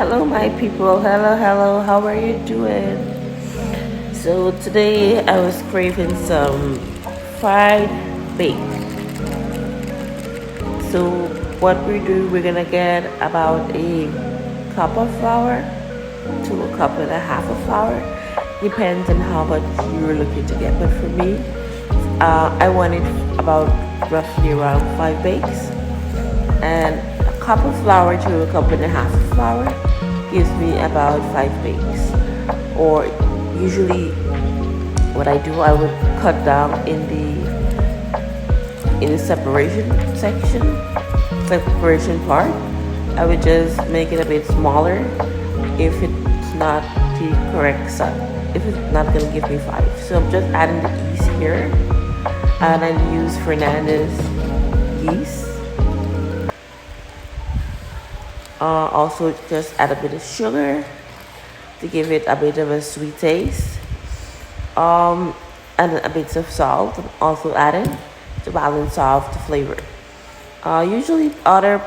Hello, my people. Hello. How are you doing? So today I was craving some fried bake. So what we do, we're gonna get about a cup of flour to a cup and a half of flour. Depends on how much you're looking to get. But for me, I wanted about roughly around 5 bakes, and a cup of flour to a cup and a half of flour gives me about 5 bakes. Or usually, what I do, I would cut down in the separation section, separation part. I would just make it a bit smaller if it's not the correct size. If it's not gonna give me 5, so I'm just adding the yeast here, and I use Fernandez yeast. Also, just add a bit of sugar to give it a bit of a sweet taste. And a bit of salt also added to balance off the flavor. Usually, other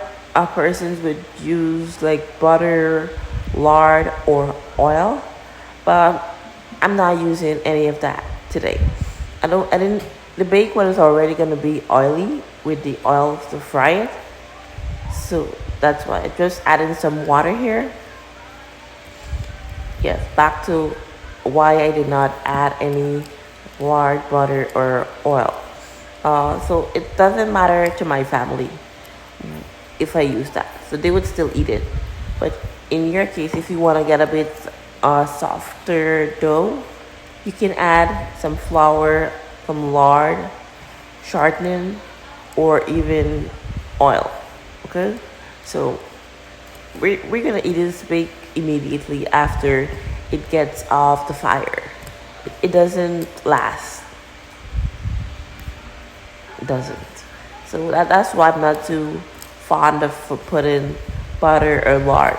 persons would use like butter, lard, or oil, but I'm not using any of that today. I didn't. The bake one is already gonna be oily with the oil to fry it, so that's why I just adding some water here. Yes, back to why I did not add any lard, butter, or oil. So it doesn't matter to my family if I use that, so they would still eat it. But in your case, if you want to get a bit softer dough, you can add some flour, some lard, shortening, or even oil. Okay, so we're gonna eat this bake immediately after it gets off the fire. It doesn't last. It doesn't. So that's why I'm not too fond of putting butter or lard.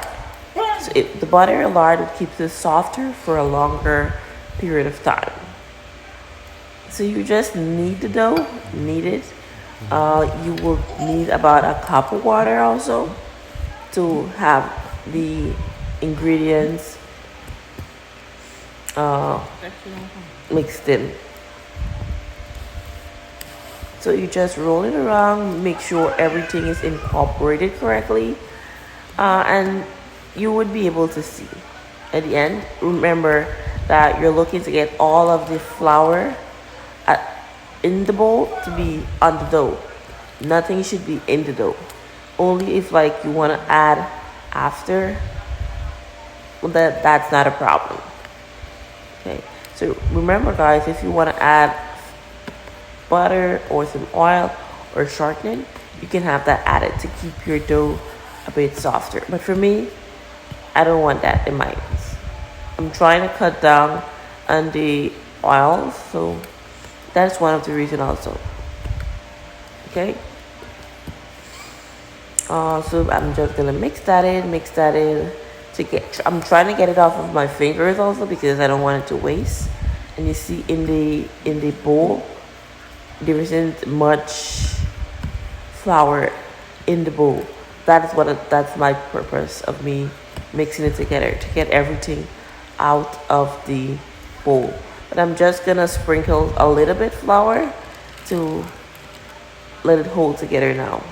So the butter or lard keeps it softer for a longer period of time. So you just knead the dough, knead it. You will need about a cup of water also to have the ingredients mixed in. So you just roll it around, make sure everything is incorporated correctly, and you would be able to see at the end. Remember that you're looking to get all of the flour in the bowl to be on the dough. Nothing should be in the dough. Only if like you want to add after, well, that's not a problem. Okay, so remember guys, if you want to add butter or some oil or shortening, you can have that added to keep your dough a bit softer. But for me, I don't want that in mine. I'm trying to cut down on the oil, so that's one of the reasons also. Okay, so I'm just gonna mix that in to get. I'm trying to get it off of my fingers also because I don't want it to waste. And you see in the bowl, there isn't much flour in the bowl. That's my purpose of me mixing it together, to get everything out of the bowl. But I'm just gonna sprinkle a little bit flour to let it hold together now.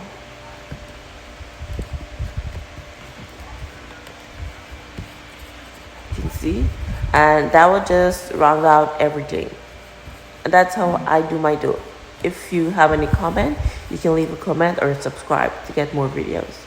You can see, and that will just round out everything. And that's how I do my dough. If you have any comment, you can leave a comment or subscribe to get more videos.